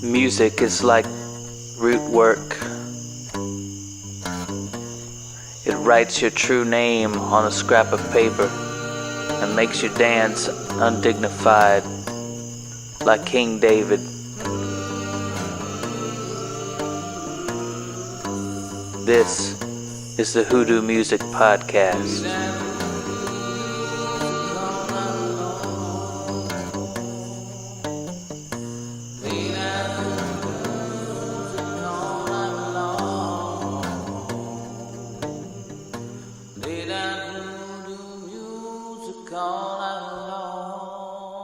Music is like root work. It writes your true name on a scrap of paper and makes you dance undignified like King David. This is the Hoodoo Music Podcast.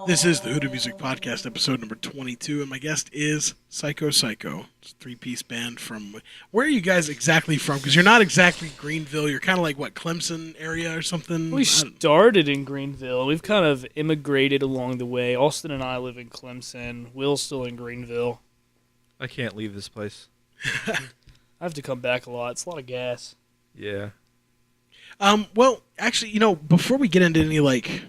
This is the Hoodoo Music Podcast, episode number 22, and my guest is Psycho Psycho. It's a three-piece band from... Where are you guys exactly from? Because you're not exactly Greenville. You're kind of like, what, Clemson area or something? We started in Greenville. We've kind of immigrated along the way. Austin and I live in Clemson. Will's still in Greenville. I can't leave this place. I have to come back a lot. It's a lot of gas. Yeah. Well, actually, before we get into any, like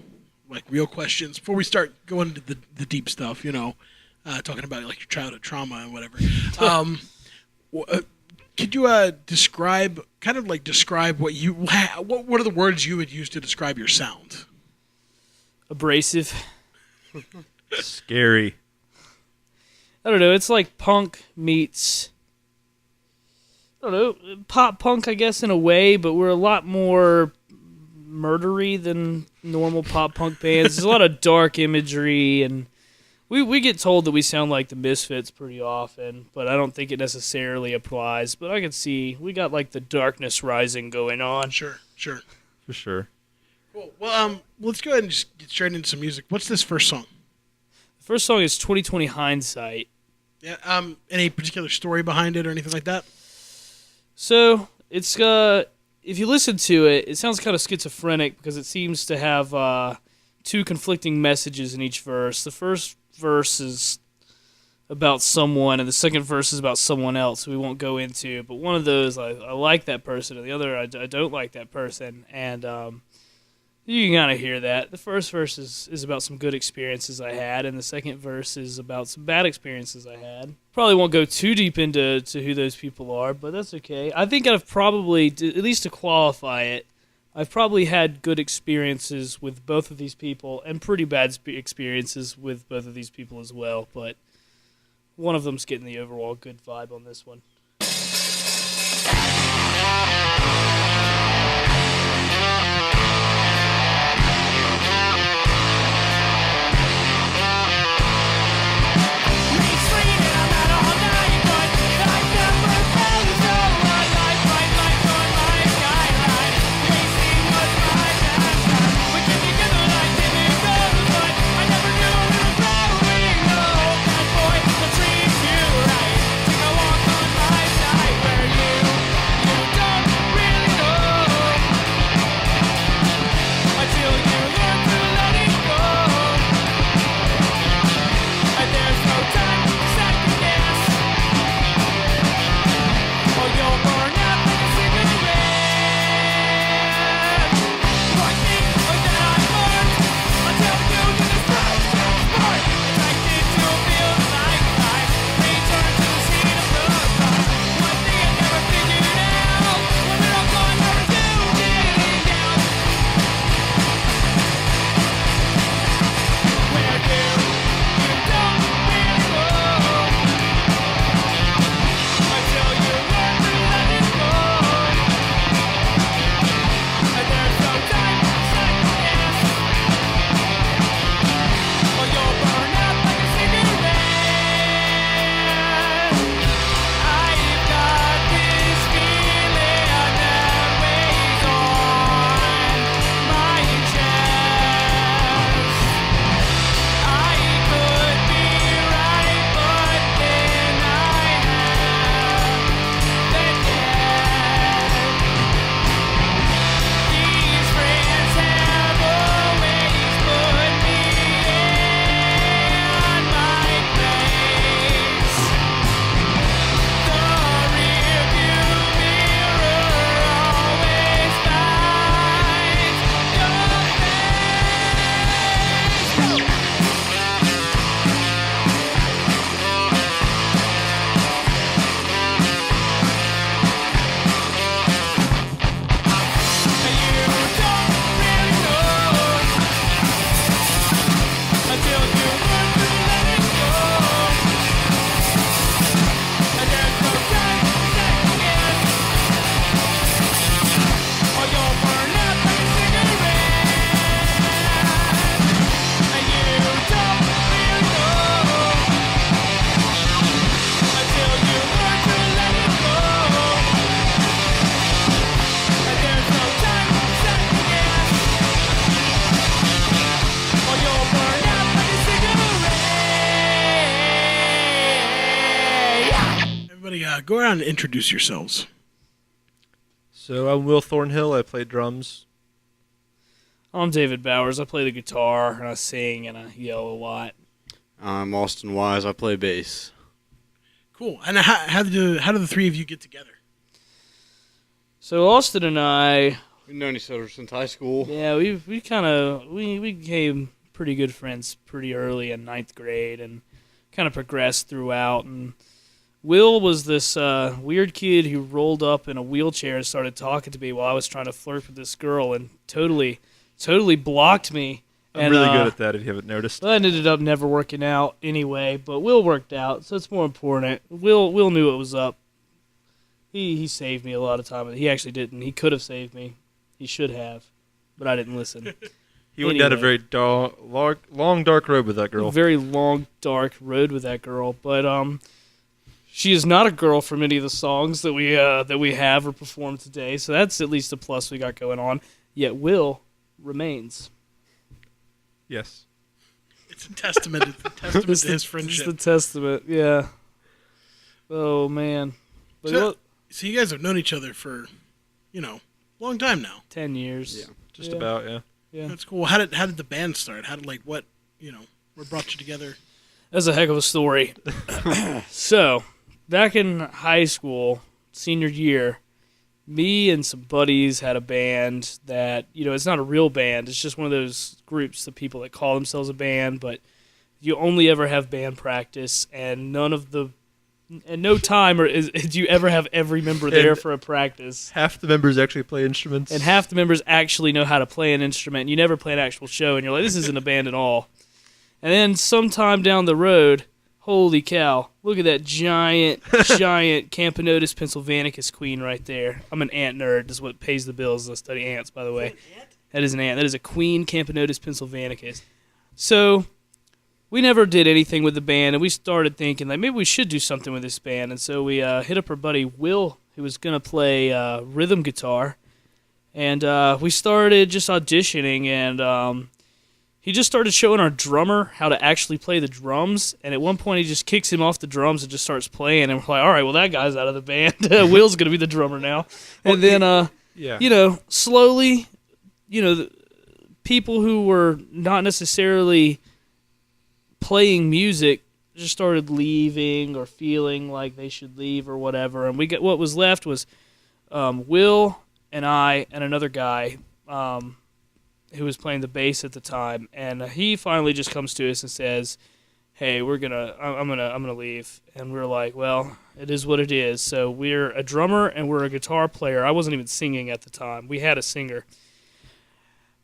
real questions, before we start going into the deep stuff, talking about like your childhood trauma and whatever, could you describe what are the words you would use to describe your sound? Abrasive. Scary. I don't know. It's like punk meets, I don't know, pop punk, I guess, in a way, but we're a lot more murdery than normal pop punk bands. There's a lot of dark imagery, and we get told that we sound like the Misfits pretty often, but I don't think it necessarily applies. But I can see we got like the Darkness Rising going on. Sure. For sure. Cool. Well, let's go ahead and just get straight into some music. What's this first song? The first song is 2020 Hindsight. Yeah. Any particular story behind it or anything like that? So it's if you listen to it, it sounds kind of schizophrenic because it seems to have two conflicting messages in each verse. The first verse is about someone, and the second verse is about someone else we won't go into. But one of those, I like that person, and the other, I don't like that person. And you can kind of hear that. The first verse is about some good experiences I had, and the second verse is about some bad experiences I had. Probably won't go too deep into who those people are, but that's okay. I think I've probably, at least to qualify it, I've probably had good experiences with both of these people and pretty bad experiences with both of these people as well, but one of them's getting the overall good vibe on this one. Everybody, go around and introduce yourselves. So I'm Will Thornhill. I play drums. I'm David Bowers. I play the guitar, and I sing, and I yell a lot. I'm Austin Wise. I play bass. Cool. And how do the three of you get together? So Austin and I, We've known each other since high school. yeah, we became pretty good friends pretty early in ninth grade, and kind of progressed throughout. And Will was this weird kid who rolled up in a wheelchair and started talking to me while I was trying to flirt with this girl, and totally blocked me. I'm really good at that if you haven't noticed. That ended up never working out anyway, but Will worked out, so it's more important. Will knew what was up. He saved me a lot of time. He actually didn't. He could have saved me. He should have, but I didn't listen. He went down a very long, dark road with that A girl. very long, dark road with that girl, but she is not a girl from any of the songs that we have or performed today, so that's at least a plus we got going on. Yet Will remains. Yes. It's a testament. It's a testament to his friendship. It's the testament, yeah. Oh, man. But So you guys have known each other for, a long time now. 10 years. Yeah. Just about, yeah. Yeah. That's cool. How did the band start? What brought you together? That's a heck of a story. So, back in high school, senior year, me and some buddies had a band that, it's not a real band. It's just one of those groups of people that call themselves a band, but you only ever have band practice, and no time do you ever have every member there for a practice. Half the members actually play instruments. And half the members actually know how to play an instrument. And you never play an actual show, and you're like, this isn't a band at all. And then sometime down the road, holy cow, look at that giant Camponotus pennsylvanicus queen right there. I'm an ant nerd. This is what pays the bills. I study ants, by the way. That is an ant. That is a queen Camponotus pennsylvanicus. So we never did anything with the band, and we started thinking, maybe we should do something with this band. And so we hit up our buddy Will, who was going to play rhythm guitar. And we started just auditioning, and he just started showing our drummer how to actually play the drums. And at one point, he just kicks him off the drums and just starts playing. And we're like, all right, well, that guy's out of the band. Will's going to be the drummer now. And then, slowly, people who were not necessarily playing music just started leaving or feeling like they should leave or whatever. And what was left was Will and I and another guy who was playing the bass at the time, and he finally just comes to us and says, "Hey, I'm gonna leave." And we're like, "Well, it is what it is." So we're a drummer and we're a guitar player. I wasn't even singing at the time. We had a singer,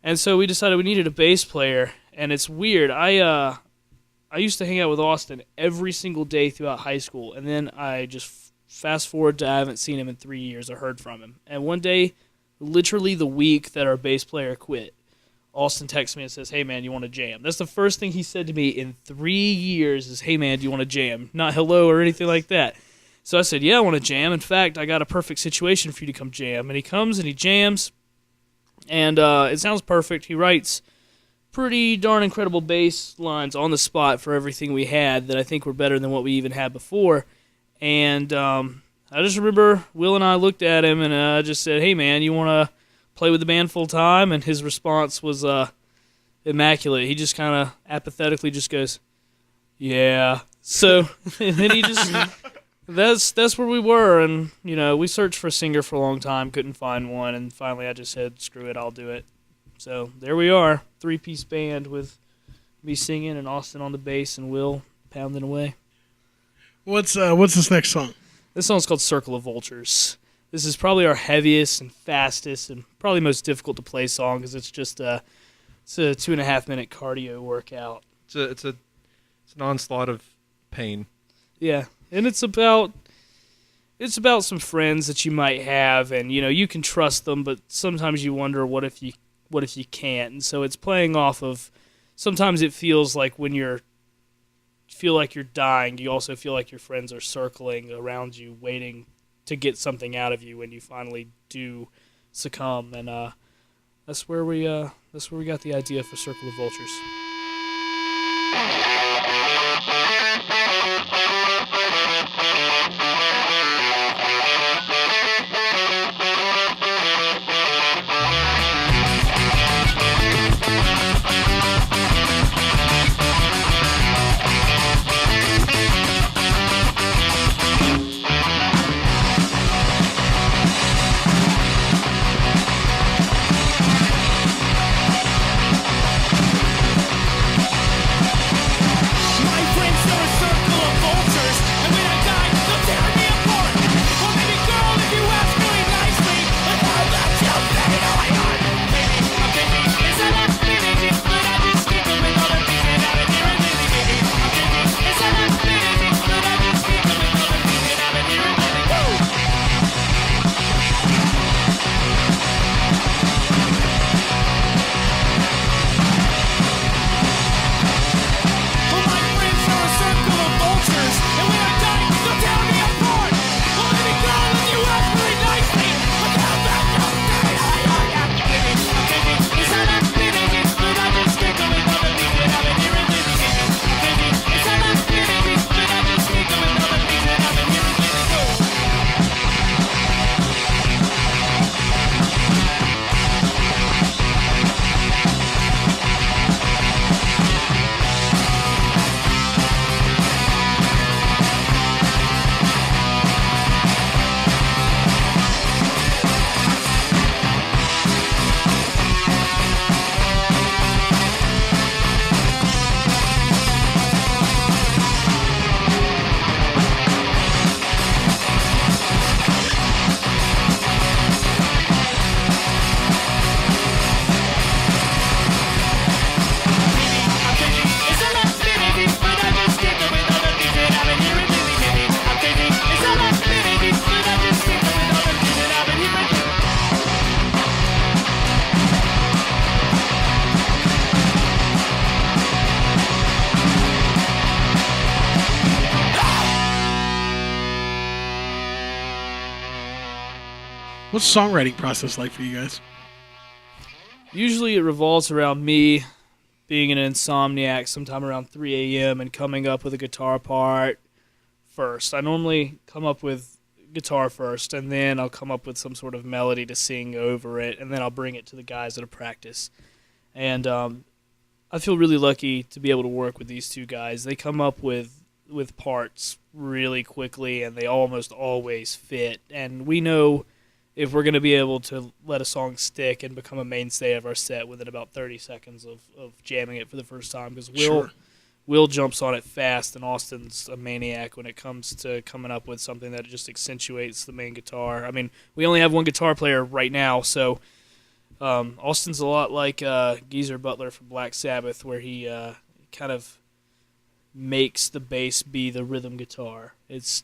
and so we decided we needed a bass player. And it's weird. I used to hang out with Austin every single day throughout high school, and then I just fast forward to I haven't seen him in 3 years or heard from him. And one day, literally the week that our bass player quit, Austin texts me and says, "Hey, man, you want to jam?" That's the first thing he said to me in 3 years is, "Hey, man, do you want to jam?" Not hello or anything like that. So I said, "Yeah, I want to jam. In fact, I got a perfect situation for you to come jam." And he comes and he jams, and it sounds perfect. He writes pretty darn incredible bass lines on the spot for everything we had that I think were better than what we even had before. And I just remember Will and I looked at him and just said, "Hey, man, you want to play with the band full time?" And his response was immaculate. He just kind of apathetically just goes, "Yeah." So and then he just that's where we were. And we searched for a singer for a long time, couldn't find one, and finally I just said, "Screw it, I'll do it." So there we are, 3-piece band with me singing and Austin on the bass and Will pounding away. What's this next song? This song's called "Circle of Vultures." This is probably our heaviest and fastest and probably most difficult to play song because it's just a 2.5-minute cardio workout. It's an onslaught of pain. Yeah, and it's about some friends that you might have, and you can trust them, but sometimes you wonder what if you can't. And so it's playing off of, sometimes it feels like when feel like you're dying, you also feel like your friends are circling around you, waiting to get something out of you when you finally do succumb. And that's where we got the idea for Circle of Vultures. What's the songwriting process like for you guys? Usually it revolves around me being an insomniac sometime around 3 a.m. and coming up with a guitar part first. I normally come up with guitar first, and then I'll come up with some sort of melody to sing over it, and then I'll bring it to the guys at a practice. And I feel really lucky to be able to work with these two guys. They come up with parts really quickly, and they almost always fit. And we know if we're going to be able to let a song stick and become a mainstay of our set within about 30 seconds of jamming it for the first time, because Will jumps on it fast, and Austin's a maniac when it comes to coming up with something that just accentuates the main guitar. I mean, we only have one guitar player right now, so Austin's a lot like Geezer Butler from Black Sabbath, where he kind of makes the bass be the rhythm guitar. It's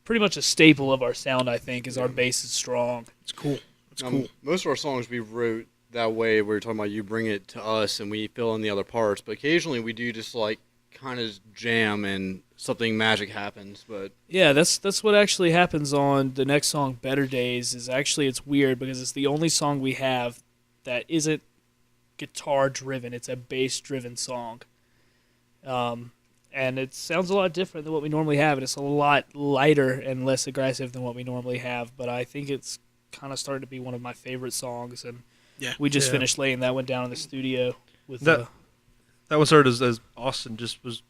pretty much a staple of our sound, I think, is our bass is strong. It's cool. It's cool. Most of our songs we wrote that way, where we're talking about you bring it to us and we fill in the other parts, but occasionally we do just like kind of jam and something magic happens. But yeah, that's what actually happens on the next song, Better Days. Is actually, it's weird because it's the only song we have that isn't guitar driven. It's a bass driven song. And it sounds a lot different than what we normally have, and it's a lot lighter and less aggressive than what we normally have. But I think it's kind of started to be one of my favorite songs, and we just finished laying that one down in the studio with that was heard as Austin just was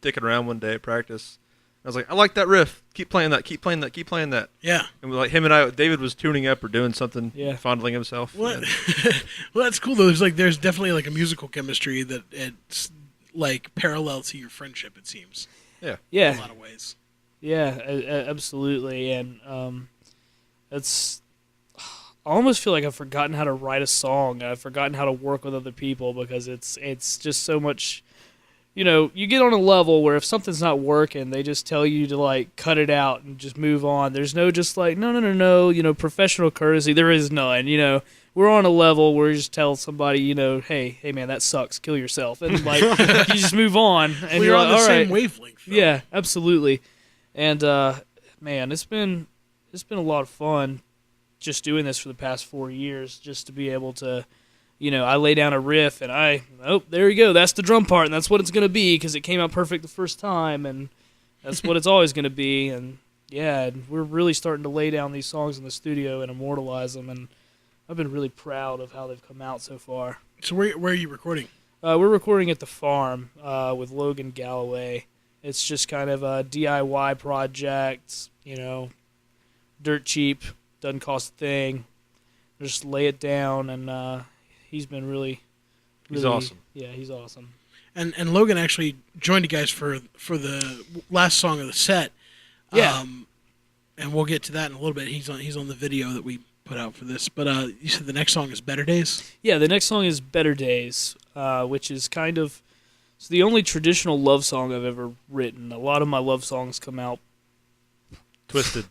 dicking around one day at practice. I was like, I like that riff. Keep playing that. Keep playing that. Keep playing that. Yeah. And like him and I, David was tuning up or doing something, fondling himself. What? Well, that's cool though. There's definitely like a musical chemistry that it's like parallel to your friendship. It seems. Yeah. In a lot of ways. Yeah, absolutely, and it's. I almost feel like I've forgotten how to write a song. I've forgotten how to work with other people because it's just so much. You know, you get on a level where if something's not working, they just tell you to like cut it out and just move on. There's no just like no. You know, professional courtesy. There is none. You know, we're on a level where you just tell somebody, you know, hey man, that sucks. Kill yourself, and like you just move on. And we're you're on like, the all same right. wavelength. Though. Yeah, absolutely. And man, it's been a lot of fun just doing this for the past 4 years, just to be able to, you know, I lay down a riff and there you go, that's the drum part, and that's what it's going to be because it came out perfect the first time, and that's what it's always going to be. And yeah, we're really starting to lay down these songs in the studio and immortalize them, and I've been really proud of how they've come out so far. So where are you recording? We're recording at the farm with Logan Galloway. It's just kind of a DIY project, you know, dirt cheap. Doesn't cost a thing. Just lay it down, and he's been really he's awesome. Yeah, he's awesome. And Logan actually joined you guys for the last song of the set. Yeah. And we'll get to that in a little bit. He's on the video that we put out for this. But you said the next song is Better Days? Yeah, the next song is Better Days, which is kind of it's the only traditional love song I've ever written. A lot of my love songs come out Twisted.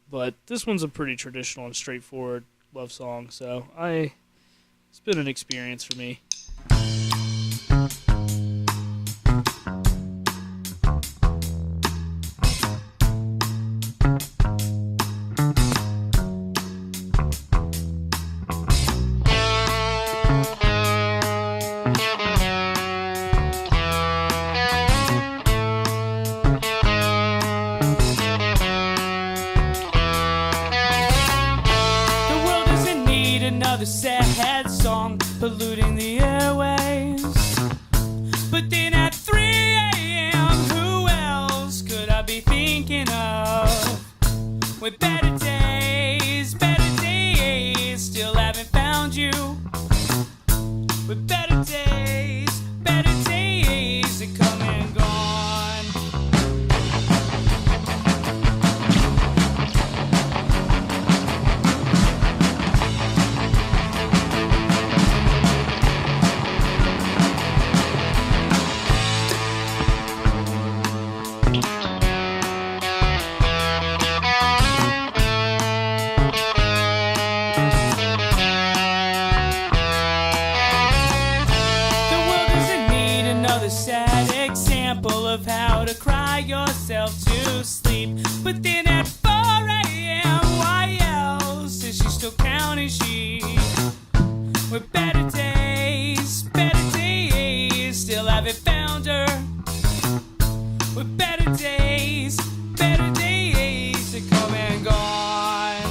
But this one's a pretty traditional and straightforward love song, so it's been an experience for me. Another sad song polluting the airways. But then at 3 a.m., who else could I be thinking of? With better days, still haven't found you. With better days are come and gone. Sad example of how to cry yourself to sleep. But then at 4 still counting sheep. With better days, still haven't found her. With better days to come and gone.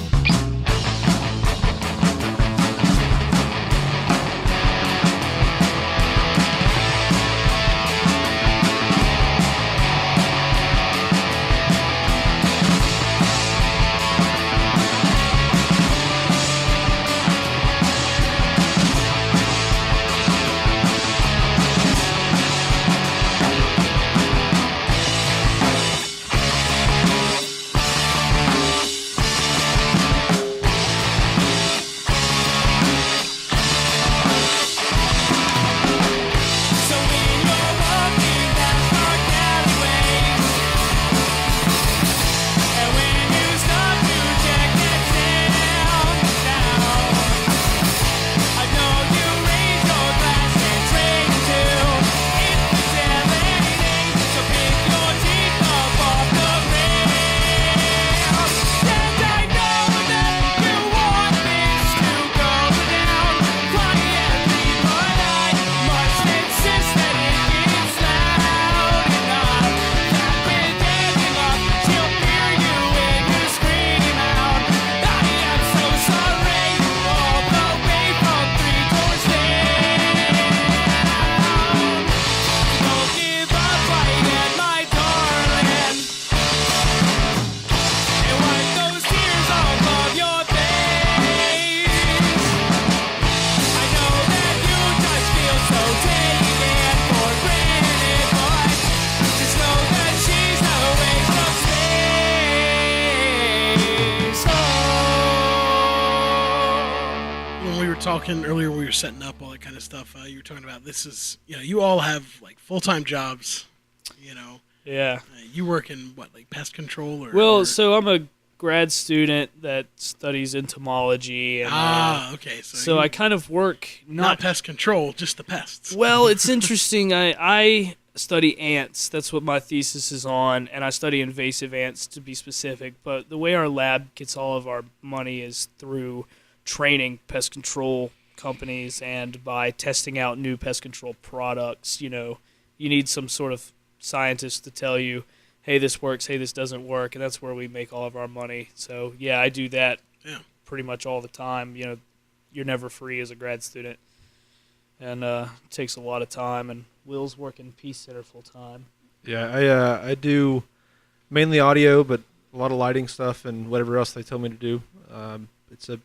So when you're walking past our alleyways, and when you stop to check that sound down, I know you raise your glass and drink too. If it's ever anything, so pick your teeth up off the ground. And I know that you want this to go down. Quietly, but I must insist that it gets loud enough. That with every love, she'll hear you when you scream out. I am so sorry, all the way from 3 doors down. Don't give up right yet, my darling. And wipe those tears off of your face. I know that you just feel so taken for granted, but just know that she's no waste of space. When we were talking earlier, when we were setting up all that kind of stuff, you were talking about this is, you all have like full-time jobs, Yeah. you work in what, like pest control or? Well, so I'm a grad student that studies entomology, and okay. so you- I kind of work not pest control, just the pests. Well, it's interesting. I study ants. That's what my thesis is on, and I study invasive ants to be specific. But the way our lab gets all of our money is through training pest control companies and by testing out new pest control products. You need some sort of scientist to tell you, hey, this works, hey, this doesn't work, and that's where we make all of our money. So, yeah, I do that pretty much all the time. You're never free as a grad student. And it takes a lot of time, and Will's working Peace Center full time. Yeah, I do mainly audio, but a lot of lighting stuff and whatever else they tell me to do. It's a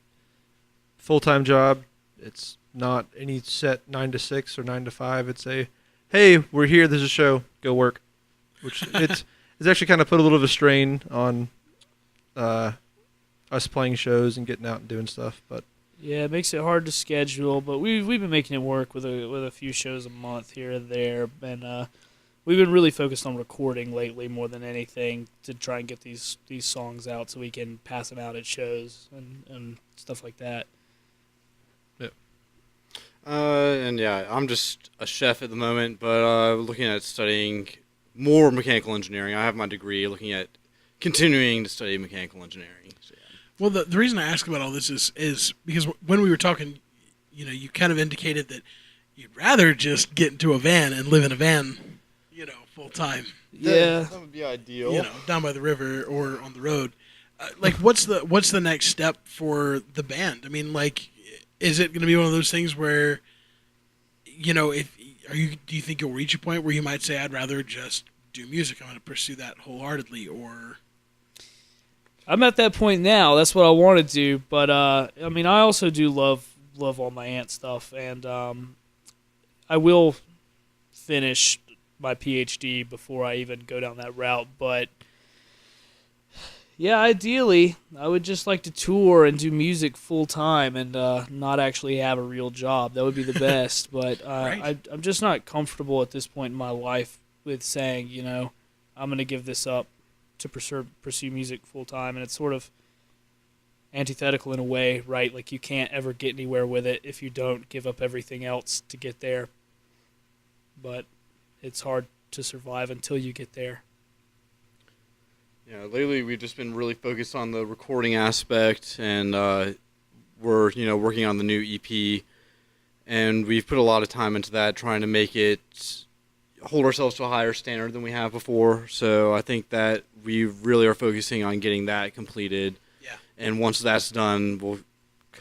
full-time job. It's not any set 9 to 6 or 9 to 5. It's hey, we're here. There's a show. Go work. Which it's actually kind of put a little of a strain on us playing shows and getting out and doing stuff. But Yeah, it makes it hard to schedule, but we've been making it work with a few shows a month here and there, and we've been really focused on recording lately more than anything to try and get these songs out so we can pass them out at shows and stuff like that. And yeah, I'm just a chef at the moment, but looking at studying more mechanical engineering. I have my degree, looking at continuing to study mechanical engineering. So, yeah. Well, the reason I ask about all this is because when we were talking, you kind of indicated that you'd rather just get into a van and live in a van, full time. Yeah. That would be ideal. Down by the river or on the road. What's the next step for the band? I mean, is it going to be one of those things where, do you think you'll reach a point where you might say, I'd rather just do music, I'm going to pursue that wholeheartedly, or? I'm at that point now. That's what I want to do, but I also do love all my ant stuff, and I will finish my PhD before I even go down that route. But yeah, ideally, I would just like to tour and do music full time and not actually have a real job. That would be the best. But Right. I'm just not comfortable at this point in my life with saying, I'm going to give this up to pursue music full time. And it's sort of antithetical in a way, right? Like you can't ever get anywhere with it if you don't give up everything else to get there. But it's hard to survive until you get there. Yeah, lately we've just been really focused on the recording aspect, and we're working on the new EP, and we've put a lot of time into that, trying to make it hold ourselves to a higher standard than we have before. So I think that we really are focusing on getting that completed. Yeah. And once that's done, we'll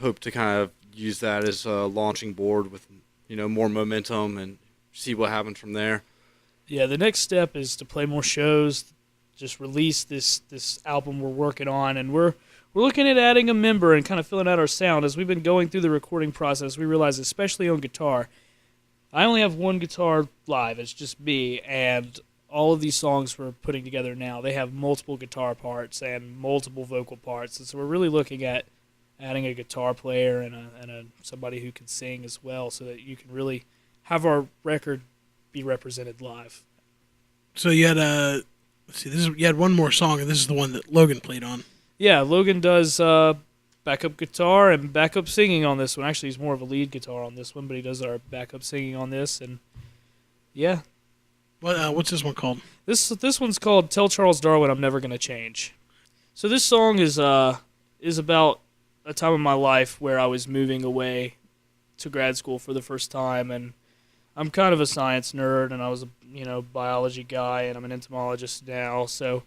hope to kind of use that as a launching board with more momentum and see what happens from there. Yeah, the next step is to play more shows, just release this album we're working on, and we're looking at adding a member and kind of filling out our sound. As we've been going through the recording process, we realize, especially on guitar, I only have one guitar live. It's just me, and all of these songs we're putting together now, they have multiple guitar parts and multiple vocal parts, and so we're really looking at adding a guitar player and somebody who can sing as well, so that you can really have our record be represented live. So you had you had one more song, and this is the one that Logan played on. Yeah, Logan does backup guitar and backup singing on this one. Actually, he's more of a lead guitar on this one, but he does our backup singing on this, and yeah. What's this one called? This one's called "Tell Charles Darwin I'm Never Gonna Change." So this song is about a time in my life where I was moving away to grad school for the first time, and I'm kind of a science nerd, and I was a biology guy, and I'm an entomologist now. So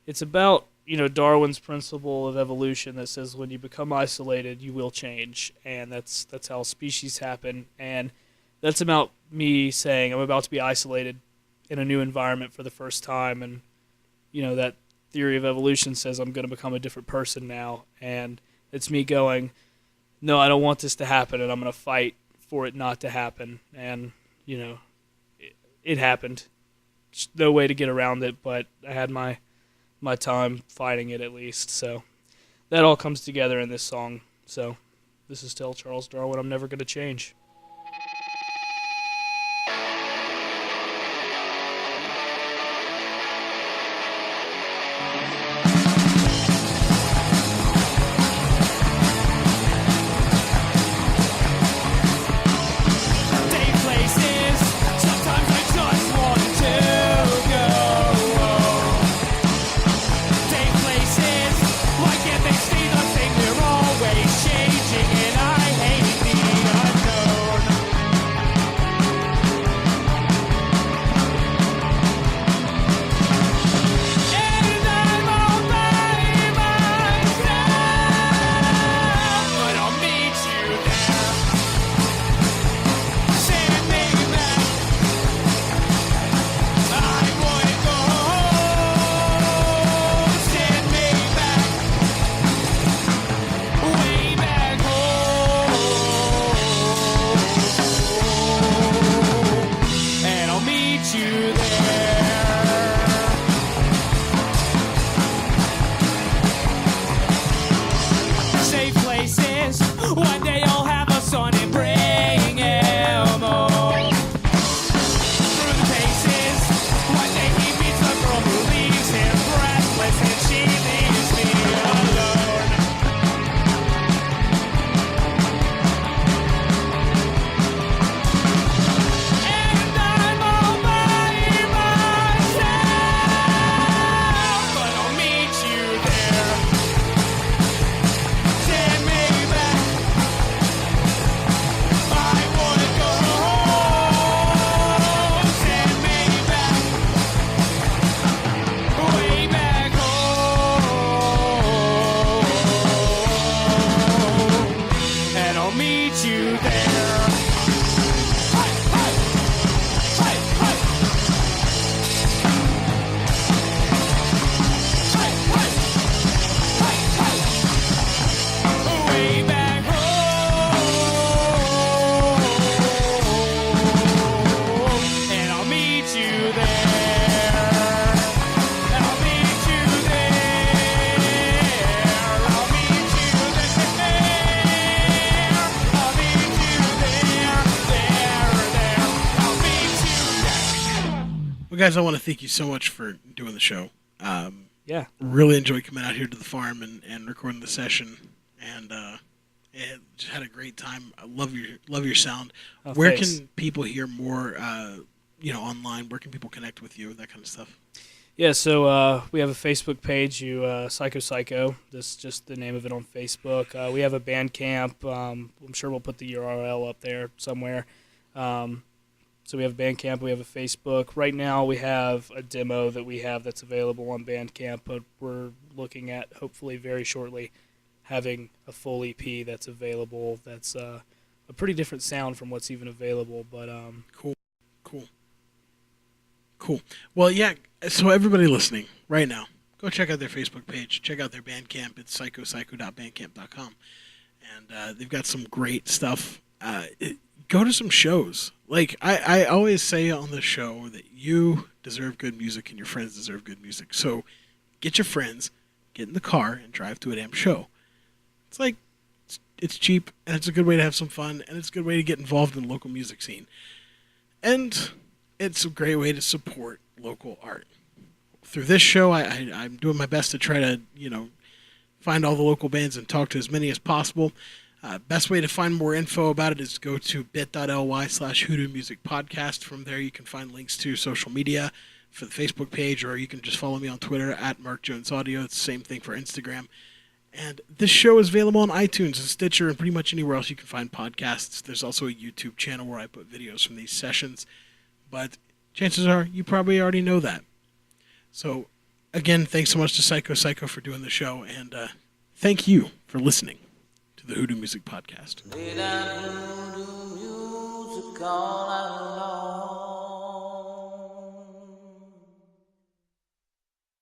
it's about Darwin's principle of evolution that says when you become isolated, you will change, and that's how species happen. And that's about me saying I'm about to be isolated in a new environment for the first time, and that theory of evolution says I'm going to become a different person now, and it's me going, no, I don't want this to happen, and I'm going to fight for it not to happen. And it happened. There's no way to get around it, but I had my time fighting it, at least. So that all comes together in this song. So this is Tell Charles Darwin I'm Never Gonna Change. Day places, sometimes I just want to go. Day places, why can't they stay the same? They're always changing, and I hate the unknown. And I'm all by myself, but I'll meet you there. Send me back. I wanna go home. Send me back, way back home, and I'll meet you there. Safe places. One day I'll have a son and bring him home. Through the paces. One day he meets a girl who leaves him breathless, and she leaves me alone. And I'm all by myself, but I'll meet you there. Send me back. I wanna go home. Send me back, way back home, and I'll meet you there. Hey, hey, hey, hey. Hey, hey, hey, hey. Way back home, and I'll meet you there. And I'll meet you there. I'll meet you there. I'll meet you there. There. I'll meet you there. Well, guys, I want to thank you so much for doing the show. Yeah. Really enjoyed coming out here to the farm and recording the session, and just had a great time. I love your sound. Oh, Where thanks. can people hear more? Online. Where can people connect with you? That kind of stuff. Yeah, so we have a Facebook page, Psycho. That's just the name of it on Facebook. We have a Bandcamp. I'm sure we'll put the URL up there somewhere. So we have a Bandcamp, we have a Facebook. Right now we have a demo that we have that's available on Bandcamp, but we're looking at hopefully very shortly having a full EP that's available. That's a pretty different sound from what's even available, but Cool. Well, yeah, so everybody listening right now, go check out their Facebook page. Check out their Bandcamp. It's psycho.bandcamp.com. And they've got some great stuff. Go to some shows. Like, I always say on the show that you deserve good music and your friends deserve good music. So get your friends, get in the car, and drive to a damn show. It's like, it's cheap, and it's a good way to have some fun, and it's a good way to get involved in the local music scene. And it's a great way to support local art. Through this show, I'm doing my best to try to, find all the local bands and talk to as many as possible. Best way to find more info about it is go to bit.ly/Hoodoo Music Podcast. From there, you can find links to social media for the Facebook page, or you can just follow me on Twitter at Mark Jones Audio. It's the same thing for Instagram. And this show is available on iTunes and Stitcher and pretty much anywhere else you can find podcasts. There's also a YouTube channel where I put videos from these sessions. But chances are you probably already know that. So, again, thanks so much to Psycho for doing the show, and thank you for listening to the Hoodoo Music Podcast. Lay down voodoo music all night long.